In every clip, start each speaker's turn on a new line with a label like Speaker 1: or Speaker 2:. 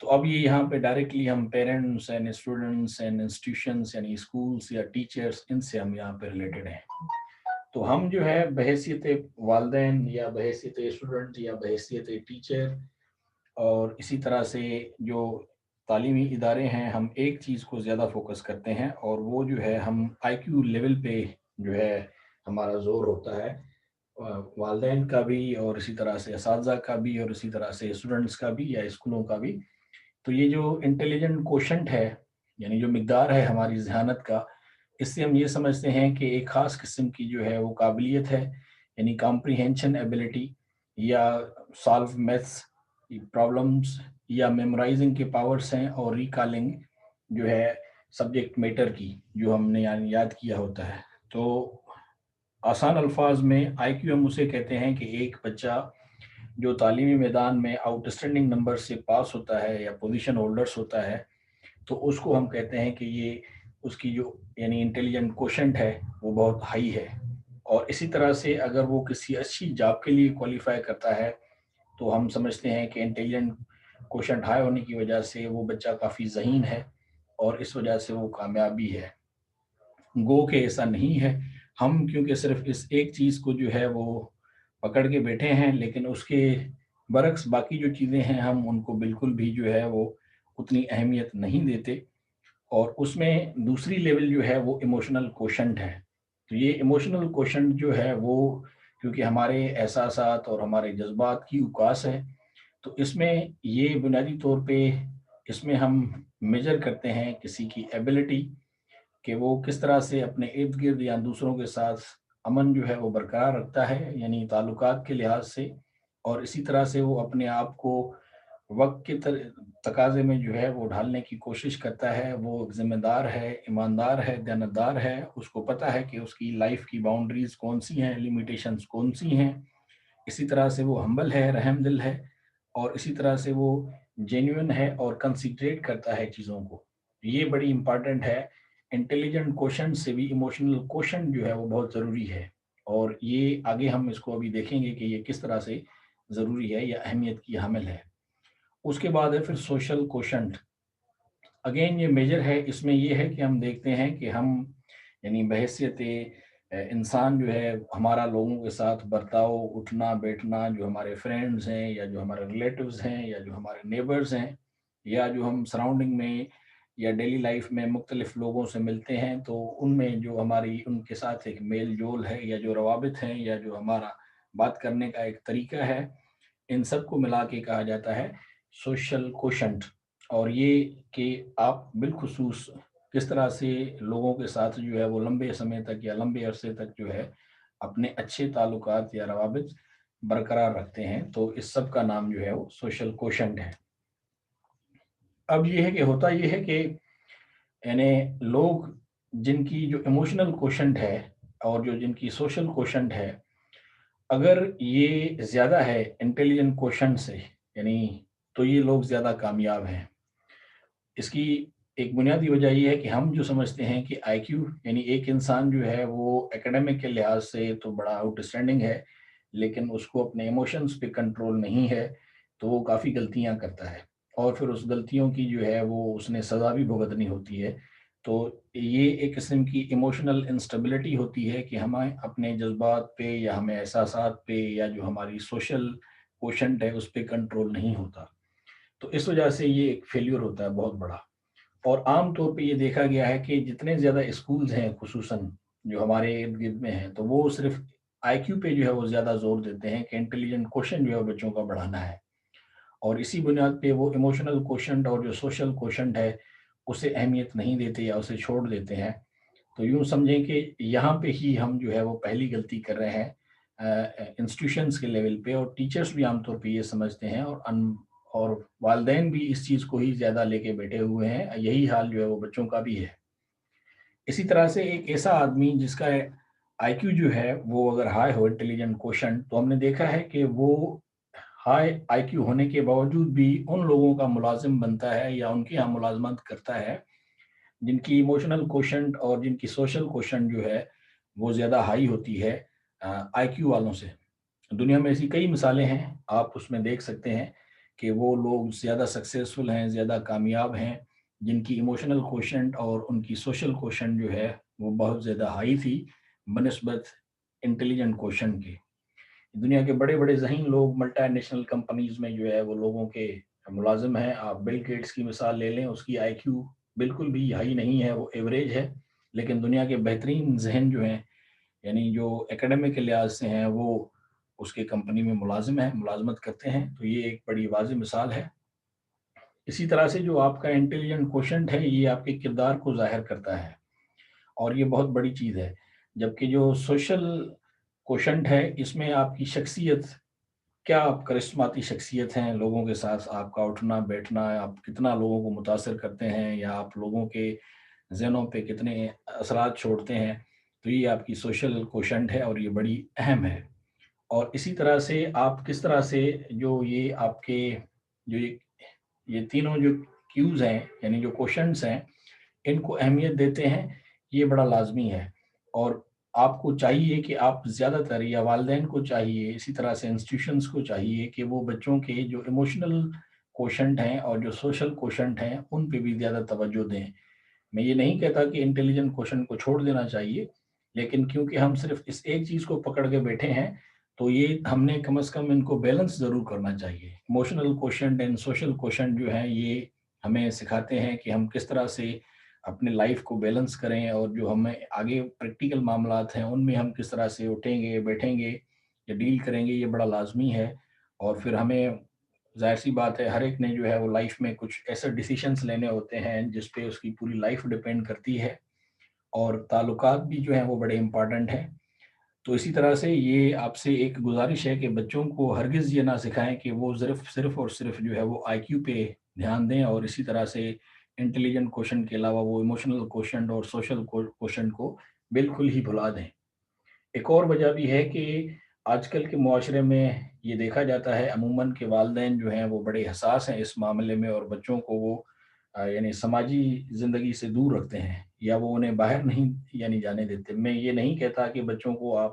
Speaker 1: تو اب یہ یہاں پہ ڈائریکٹلی ہم parents and students and institutions یعنی اسکولس یا ٹیچرس ان سے ہم یہاں پہ ریلیٹڈ ہیں. تو ہم جو ہے بحیثیت والدین یا بحیثیت اسٹوڈنٹ یا بحیثیت ٹیچر اور اسی طرح سے جو تعلیمی ادارے ہیں، ہم ایک چیز کو زیادہ فوکس کرتے ہیں، اور وہ جو ہے ہم آئی کیو لیول پہ جو ہے ہمارا زور ہوتا ہے، والدین کا بھی اور اسی طرح سے اساتذہ کا بھی اور اسی طرح سے اسٹوڈنٹس کا بھی یا اسکولوں کا بھی. تو یہ جو انٹیلیجنٹ کوشنٹ ہے، یعنی جو مقدار ہے ہماری ذہانت کا، اس سے ہم یہ سمجھتے ہیں کہ ایک خاص قسم کی جو ہے وہ قابلیت ہے، یعنی کمپریہنشن ایبلٹی یا سالو میتھس پرابلمس یا میمورائزنگ کے پاورس ہیں، اور ریکالنگ جو ہے سبجیکٹ میٹر کی جو ہم نے یعنی یاد کیا ہوتا ہے. تو آسان الفاظ میں آئی کیو ہم اسے کہتے ہیں کہ ایک بچہ جو تعلیمی میدان میں آؤٹ اسٹینڈنگ نمبر سے پاس ہوتا ہے یا پوزیشن ہولڈرس ہوتا ہے، تو اس کو ہم کہتے ہیں کہ یہ اس کی جو یعنی انٹیلیجنٹ کوشنٹ ہے وہ بہت ہائی ہے. اور اسی طرح سے اگر وہ کسی اچھی جاب کے لیے کوالیفائی کرتا ہے تو ہم سمجھتے ہیں کہ انٹیلیجنٹ کوشنٹ ہائی ہونے کی وجہ سے وہ بچہ کافی ذہین ہے اور اس وجہ سے وہ کامیاب بھی ہے. گو کہ ایسا نہیں ہے، ہم کیونکہ صرف اس ایک چیز کو جو ہے وہ پکڑ کے بیٹھے ہیں، لیکن اس کے برعکس باقی جو چیزیں ہیں ہم ان کو بالکل بھی جو ہے وہ اتنی اہمیت نہیں دیتے. اور اس میں دوسری لیول جو ہے وہ ایموشنل کوشنٹ ہے. تو یہ ایموشنل کوشنٹ جو ہے وہ کیونکہ ہمارے احساسات اور ہمارے جذبات کی عکاس ہے، تو اس میں یہ بنیادی طور پہ اس میں ہم میجر کرتے ہیں کسی کی ایبلٹی کہ وہ کس طرح سے اپنے ارد گرد یا دوسروں کے ساتھ امن جو ہے وہ برقرار رکھتا ہے، یعنی تعلقات کے لحاظ سے، اور اسی طرح سے وہ اپنے آپ کو وقت کے تقاضے میں جو ہے وہ ڈھالنے کی کوشش کرتا ہے. وہ ذمہ دار ہے، ایماندار ہے، دیانتدار ہے، اس کو پتہ ہے کہ اس کی لائف کی باؤنڈریز کون سی ہیں، لیمیٹیشنز کون سی ہیں. اسی طرح سے وہ ہمبل ہے، رحم دل ہے، اور اسی طرح سے وہ جینیون ہے اور کنسیڈریٹ کرتا ہے چیزوں کو. یہ بڑی امپارٹنٹ ہے. انٹیلیجنٹ کوشنٹ سے بھی ایموشنل کوشنٹ جو ہے وہ بہت ضروری ہے، اور یہ آگے ہم اس کو ابھی دیکھیں گے کہ یہ کس طرح سے ضروری ہے یا اہمیت کی حامل ہے. اس کے بعد ہے پھر سوشل کوشنٹ. اگین یہ میجر ہے، اس میں یہ ہے کہ ہم دیکھتے ہیں کہ ہم یعنی بحیثیت انسان جو ہے ہمارا لوگوں کے ساتھ برتاؤ، اٹھنا بیٹھنا، جو ہمارے فرینڈز ہیں یا جو ہمارے ریلیٹیوز ہیں یا جو ہمارے نیبرز ہیں یا جو ہم سراؤنڈنگ میں یا ڈیلی لائف میں مختلف لوگوں سے ملتے ہیں، تو ان میں جو ہماری ان کے ساتھ ایک میل جول ہے یا جو روابط ہیں یا جو ہمارا بات کرنے کا ایک طریقہ ہے، ان سب کو ملا کے کہا جاتا ہے سوشل کوشنٹ. اور یہ کہ آپ بالخصوص کس طرح سے لوگوں کے ساتھ جو ہے وہ لمبے سمے تک یا لمبے عرصے تک جو ہے اپنے اچھے تعلقات یا روابط برقرار رکھتے ہیں، تو اس سب کا نام جو ہے وہ سوشل کوشنٹ ہے. اب یہ ہے کہ ہوتا یہ ہے کہ یعنی لوگ جن کی جو ایموشنل کوشنٹ ہے اور جو جن کی سوشل کوشنٹ ہے، اگر یہ زیادہ ہے انٹیلیجنٹ کوشنٹ سے، یعنی تو یہ لوگ زیادہ کامیاب ہیں. اس کی ایک بنیادی وجہ یہ ہے کہ ہم جو سمجھتے ہیں کہ آئی کیو یعنی ایک انسان جو ہے وہ ایکڈیمک کے لحاظ سے تو بڑا آؤٹ اسٹینڈنگ ہے، لیکن اس کو اپنے ایموشنز پہ کنٹرول نہیں ہے، تو وہ کافی غلطیاں کرتا ہے، اور پھر اس غلطیوں کی جو ہے وہ اس نے سزا بھی بھگتنی ہوتی ہے. تو یہ ایک قسم کی ایموشنل انسٹیبلٹی ہوتی ہے کہ ہمیں اپنے جذبات پہ یا ہمیں احساسات پہ یا جو ہماری سوشل کوشنٹ ہے اس پہ کنٹرول نہیں ہوتا. تو اس وجہ سے یہ ایک فیلیور ہوتا ہے بہت بڑا. اور عام طور پہ یہ دیکھا گیا ہے کہ جتنے زیادہ اسکولز ہیں خصوصاً جو ہمارے ارد گرد میں ہیں، تو وہ صرف آئی کیو پہ جو ہے وہ زیادہ زور دیتے ہیں کہ انٹیلیجنٹ کوشن جو ہے بچوں کا بڑھانا ہے، اور اسی بنیاد پہ وہ ایموشنل کوشنٹ اور جو سوشل کوشنٹ ہے اسے اہمیت نہیں دیتے یا اسے چھوڑ دیتے ہیں. تو یوں سمجھیں کہ یہاں پہ ہی ہم جو ہے وہ پہلی غلطی کر رہے ہیں انسٹیٹیوشنس کے لیول پہ، اور ٹیچرس بھی عام طور پہ یہ سمجھتے ہیں، اور والدین بھی اس چیز کو ہی زیادہ لے کے بیٹھے ہوئے ہیں. یہی حال جو ہے وہ بچوں کا بھی ہے. اسی طرح سے ایک ایسا آدمی جس کا آئی کیو جو ہے وہ اگر ہائی ہو، انٹیلیجنٹ کوشنٹ، تو ہم نے دیکھا ہے کہ وہ ہائی آئی کیو ہونے کے باوجود بھی ان لوگوں کا ملازم بنتا ہے یا ان کی یہاں ملازمت کرتا ہے جن کی ایموشنل کوشنٹ اور جن کی سوشل کوشنٹ جو ہے وہ زیادہ ہائی ہوتی ہے آئی کیو والوں سے. دنیا میں ایسی کئی مثالیں ہیں، آپ اس میں دیکھ سکتے ہیں کہ وہ لوگ زیادہ سکسیزفل ہیں، زیادہ کامیاب ہیں، جن کی ایموشنل کوشنٹ اور ان کی سوشل کوشنٹ جو ہے وہ بہت زیادہ ہائی تھی بنسبت انٹیلیجنٹ کوشنٹ کے۔ دنیا کے بڑے بڑے ذہین لوگ ملٹی نیشنل کمپنیز میں جو ہے وہ لوگوں کے ملازم ہیں۔ آپ بل گیٹس کی مثال لے لیں، اس کی آئی کیو بالکل بھی ہائی نہیں ہے، وہ ایوریج ہے، لیکن دنیا کے بہترین ذہن جو ہیں، یعنی جو اکیڈمک کے لحاظ سے ہیں، وہ اس کے کمپنی میں ملازم ہیں، ملازمت کرتے ہیں۔ تو یہ ایک بڑی واضح مثال ہے۔ اسی طرح سے جو آپ کا انٹیلیجنٹ کوشنٹ ہے، یہ آپ کے کردار کو ظاہر کرتا ہے، اور یہ بہت بڑی چیز ہے۔ جبکہ جو سوشل کوشنٹ ہے، اس میں آپ کی شخصیت، کیا آپ کرشماتی شخصیت ہیں، لوگوں کے ساتھ آپ کا اٹھنا بیٹھنا، آپ کتنا لوگوں کو متاثر کرتے ہیں، یا آپ لوگوں کے ذہنوں پہ کتنے اثرات چھوڑتے ہیں، تو یہ آپ کی سوشل کوشنٹ ہے اور یہ بڑی اہم ہے۔ اور اسی طرح سے آپ کس طرح سے جو یہ آپ کے جو یہ تینوں جو کیوز ہیں، یعنی جو کوشنٹس ہیں، ان کو اہمیت دیتے ہیں، یہ بڑا لازمی ہے۔ اور آپ کو چاہیے کہ آپ زیادہ تر، یا والدین کو چاہیے، اسی طرح سے انسٹیٹیوشنس کو چاہیے کہ وہ بچوں کے جو ایموشنل کوشنٹ ہیں اور جو سوشل کوشنٹ ہیں ان پہ بھی زیادہ توجہ دیں۔ میں یہ نہیں کہتا کہ انٹیلیجنٹ کوشنٹ کو چھوڑ دینا چاہیے، لیکن کیونکہ ہم صرف اس ایک چیز کو پکڑ کے بیٹھے ہیں، تو یہ ہم نے کم از کم ان کو بیلنس ضرور کرنا چاہیے۔ Emotional quotient and social quotient جو ہیں، یہ ہمیں سکھاتے ہیں کہ ہم کس طرح سے اپنے لائف کو بیلنس کریں، اور جو ہمیں آگے پریکٹیکل معاملات ہیں ان میں ہم کس طرح سے اٹھیں گے، بیٹھیں گے یا ڈیل کریں گے، یہ بڑا لازمی ہے۔ اور پھر ہمیں، ظاہر سی بات ہے، ہر ایک نے جو ہے وہ لائف میں کچھ ایسے ڈیسیشنس لینے ہوتے ہیں جس پہ اس کی پوری لائف ڈپینڈ کرتی ہے، اور تعلقات بھی جو ہیں وہ بڑے امپارٹنٹ ہیں۔ تو اسی طرح سے یہ آپ سے ایک گزارش ہے کہ بچوں کو ہرگز یہ نہ سکھائیں کہ وہ صرف اور صرف جو ہے وہ آئی کیو پہ دھیان دیں، اور اسی طرح سے انٹیلیجنٹ کوشنٹ کے علاوہ وہ ایموشنل کوشنٹ اور سوشل کوشنٹ کو بالکل ہی بھلا دیں۔ ایک اور وجہ بھی ہے کہ آج کل کے معاشرے میں یہ دیکھا جاتا ہے عموماً کہ والدین جو ہیں وہ بڑے حساس ہیں اس معاملے میں، اور بچوں کو وہ یعنی سماجی زندگی سے دور رکھتے ہیں، یا وہ انہیں باہر نہیں یعنی جانے دیتے۔ میں یہ نہیں کہتا کہ بچوں کو آپ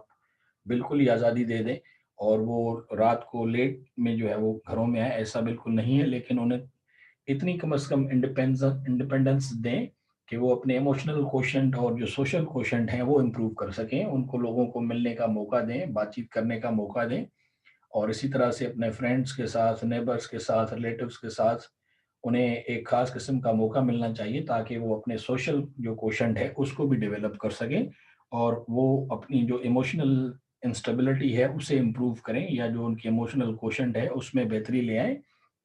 Speaker 1: بالکل ہی آزادی دے دیں اور وہ رات کو لیٹ میں جو ہے وہ گھروں میں آئیں، ایسا بالکل نہیں ہے، لیکن انہیں اتنی کم از کم انڈیپینڈنس دیں کہ وہ اپنے ایموشنل کوشنٹ اور جو سوشل کوشنٹ ہیں وہ امپروو کر سکیں، ان کو لوگوں کو ملنے کا موقع دیں، بات چیت کرنے کا موقع دیں، اور اسی طرح سے اپنے فرینڈس کے ساتھ، نیبرس کے ساتھ، ریلیٹیوز کے ساتھ انہیں ایک خاص قسم کا موقع ملنا چاہیے، تاکہ وہ اپنے سوشل جو کوشنٹ ہے اس کو بھی ڈیولپ کر سکیں، اور وہ اپنی جو ایموشنل انسٹیبلٹی ہے اسے امپروو کریں، یا جو ان کی ایموشنل کوشنٹ ہے اس میں بہتری لے آئیں،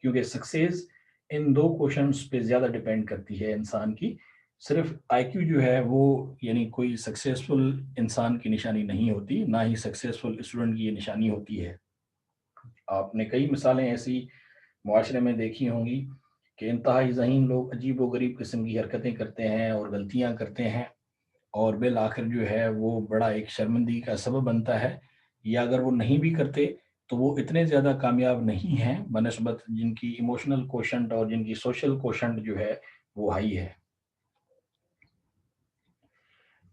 Speaker 1: کیونکہ سکسیز ان دو کوشنٹس پہ زیادہ ڈیپینڈ کرتی ہے انسان کی۔ صرف آئی کیو جو ہے وہ یعنی کوئی سکسیزفل انسان کی نشانی نہیں ہوتی، نہ ہی سکسیزفل اسٹوڈنٹ کی یہ نشانی ہوتی ہے۔ آپ نے کئی مثالیں ایسی معاشرے میں دیکھی ہوں گی کہ انتہائی ذہین لوگ عجیب و غریب قسم کی حرکتیں کرتے ہیں اور غلطیاں کرتے ہیں، اور بالآخر جو ہے وہ بڑا ایک شرمندگی کا سبب بنتا ہے، یا اگر وہ نہیں بھی کرتے تو وہ اتنے زیادہ کامیاب نہیں ہیں بنسبت جن کی ایموشنل کوشنٹ اور جن کی سوشل کوشنٹ جو ہے وہ ہائی ہے۔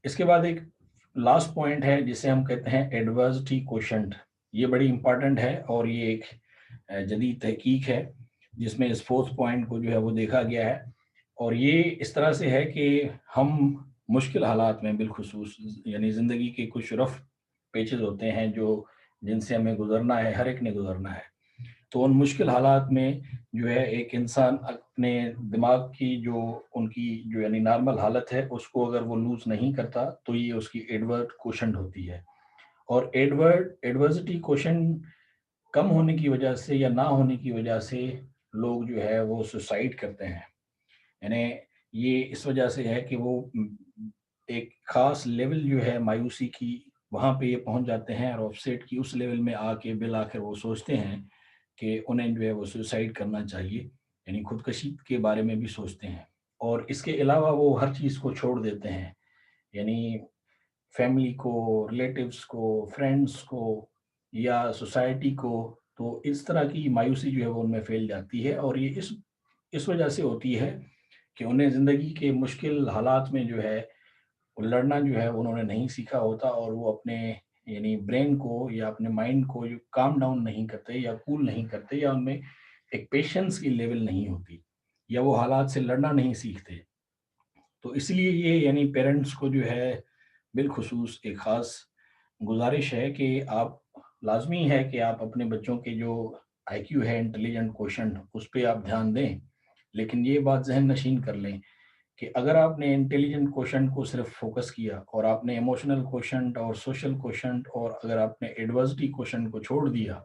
Speaker 1: اس کے بعد ایک لاسٹ پوائنٹ ہے جسے ہم کہتے ہیں ایڈورسٹی کوشنٹ۔ یہ بڑی امپارٹنٹ ہے، اور یہ ایک جدید تحقیق ہے جس میں اس فورتھ پوائنٹ کو جو ہے وہ دیکھا گیا ہے، اور یہ اس طرح سے ہے کہ ہم مشکل حالات میں، بالخصوص یعنی زندگی کے کچھ رف پیچز ہوتے ہیں جو جن سے ہمیں گزرنا ہے، ہر ایک نے گزرنا ہے، تو ان مشکل حالات میں جو ہے ایک انسان اپنے دماغ کی جو ان کی جو یعنی نارمل حالت ہے اس کو اگر وہ لوز نہیں کرتا تو یہ اس کی ایڈورٹ کوشنٹ ہوتی ہے۔ اور ایڈورسٹی کوشنٹ کم ہونے کی وجہ سے یا نہ ہونے کی وجہ سے لوگ جو ہے وہ سوسائڈ کرتے ہیں، یعنی یہ اس وجہ سے ہے کہ وہ ایک خاص لیول جو ہے مایوسی کی، وہاں پہ یہ پہنچ جاتے ہیں، اور آف سیٹ کی اس لیول میں آ کے بالآخر وہ سوچتے ہیں کہ انہیں جو ہے وہ سوسائڈ کرنا چاہیے، یعنی خودکشی کے بارے میں بھی سوچتے ہیں، اور اس کے علاوہ وہ ہر چیز کو چھوڑ دیتے ہیں، یعنی فیملی کو، ریلیٹیوز کو، فرینڈس کو، یا سوسائٹی کو۔ تو اس طرح کی مایوسی جو ہے وہ ان میں پھیل جاتی ہے، اور یہ اس وجہ سے ہوتی ہے کہ انہیں زندگی کے مشکل حالات میں جو ہے لڑنا جو ہے انہوں نے نہیں سیکھا ہوتا، اور وہ اپنے یعنی برین کو یا اپنے مائنڈ کو جو کام ڈاؤن نہیں کرتے یا کول نہیں کرتے، یا ان میں ایک پیشنس کی لیول نہیں ہوتی، یا وہ حالات سے لڑنا نہیں سیکھتے. تو اس لیے یہ یعنی پیرنٹس کو جو ہے بالخصوص ایک خاص گزارش ہے کہ آپ لازمی ہے کہ آپ اپنے بچوں کے جو آئی کیو ہے انٹیلیجنٹ کوشنٹ اس پہ آپ دھیان دیں. لیکن یہ بات ذہن نشین کر لیں کہ اگر آپ نے انٹیلیجنٹ کوشنٹ کو صرف فوکس کیا اور آپ نے ایموشنل کوشنٹ اور سوشل کوشنٹ اور اگر آپ نے ایڈورسٹی کوشنٹ کو چھوڑ دیا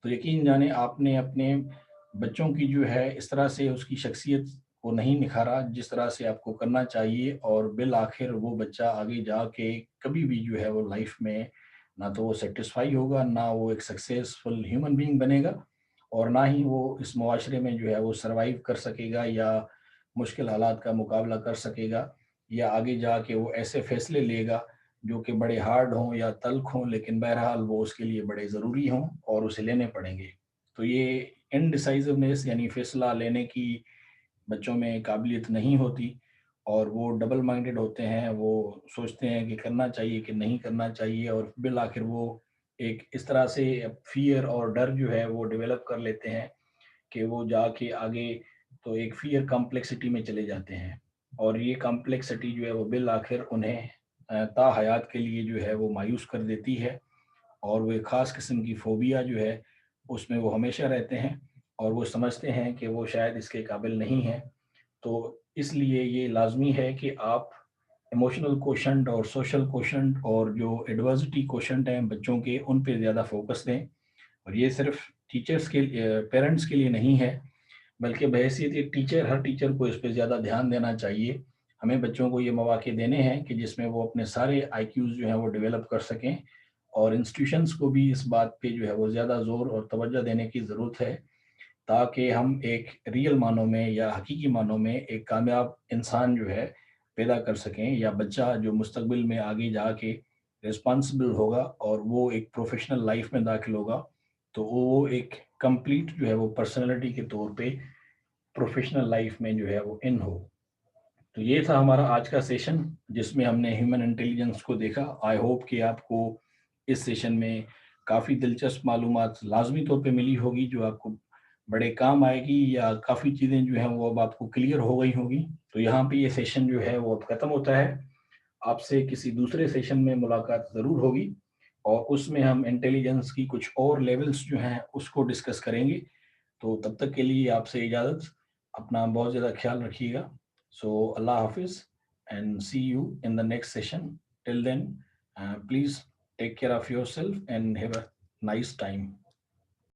Speaker 1: تو یقین جانے آپ نے اپنے بچوں کی جو ہے اس طرح سے اس کی شخصیت کو نہیں نکھارا جس طرح سے آپ کو کرنا چاہیے، اور بالآخر وہ بچہ آگے جا کے کبھی بھی جو ہے وہ لائف میں نہ تو وہ سیٹسفائی ہوگا، نہ وہ ایک سکسیسفل ہیومن بینگ بنے گا، اور نہ ہی وہ اس معاشرے میں جو ہے وہ سروائیو کر سکے گا یا مشکل حالات کا مقابلہ کر سکے گا، یا آگے جا کے وہ ایسے فیصلے لے گا جو کہ بڑے ہارڈ ہوں یا تلخ ہوں، لیکن بہرحال وہ اس کے لیے بڑے ضروری ہوں اور اسے لینے پڑیں گے. تو یہ انڈیسائزونیس یعنی فیصلہ لینے کی بچوں میں قابلیت نہیں ہوتی، اور وہ ڈبل مائنڈڈ ہوتے ہیں، وہ سوچتے ہیں کہ کرنا چاہیے کہ نہیں کرنا چاہیے، اور بالآخر وہ ایک اس طرح سے فیئر اور ڈر جو ہے وہ ڈیولپ کر لیتے ہیں کہ وہ جا کے آگے تو ایک فیئر کمپلیکسٹی میں چلے جاتے ہیں، اور یہ کمپلیکسٹی جو ہے وہ بالآخر انہیں تا حیات کے لیے جو ہے وہ مایوس کر دیتی ہے، اور وہ ایک خاص قسم کی فوبیا جو ہے اس میں وہ ہمیشہ رہتے ہیں، اور وہ سمجھتے ہیں کہ وہ شاید اس کے قابل نہیں ہیں. تو اس لیے یہ لازمی ہے کہ آپ ایموشنل کوشنٹ اور سوشل کوشنٹ اور جو ایڈورسٹی کوشنٹ ہیں بچوں کے ان پہ زیادہ فوکس دیں. اور یہ صرف ٹیچرز کے پیرنٹس کے لیے نہیں ہے، بلکہ بحیثیت ایک ٹیچر ہر ٹیچر کو اس پہ زیادہ دھیان دینا چاہیے. ہمیں بچوں کو یہ مواقع دینے ہیں کہ جس میں وہ اپنے سارے آئی کیوز جو ہیں وہ ڈیولپ کر سکیں، اور انسٹیٹیوشنس کو بھی اس بات پہ جو ہے وہ زیادہ زور اور توجہ دینے کی ضرورت ہے تاکہ ہم ایک ریئل معنوں میں یا حقیقی معنوں میں ایک کامیاب انسان جو ہے پیدا کر سکیں، یا بچہ جو مستقبل میں آگے جا کے رسپانسبل ہوگا اور وہ ایک پروفیشنل لائف میں داخل ہوگا تو وہ ایک کمپلیٹ جو ہے وہ پرسنالٹی کے طور پہ پروفیشنل لائف میں جو ہے وہ ان ہو. تو یہ تھا ہمارا آج کا سیشن جس میں ہم نے ہیومن انٹیلیجنس کو دیکھا. آئی ہوپ کہ آپ کو اس سیشن میں کافی دلچسپ معلومات لازمی طور پہ ملی ہوگی جو آپ کو بڑے کام آئے گی، یا کافی چیزیں جو ہیں وہ اب آپ کو کلیئر ہو گئی ہوگی. تو یہاں پہ یہ سیشن جو ہے وہ اب ختم ہوتا ہے. آپ سے کسی دوسرے سیشن میں ملاقات ضرور ہوگی، اور اس میں ہم انٹیلیجنس کی کچھ اور لیولز جو ہیں اس کو ڈسکس کریں گے. تو تب تک کے لیے آپ سے اجازت، اپنا بہت زیادہ خیال رکھیے گا. سو اللہ حافظ and see you in the next session. Till then please take care of yourself and have a nice time.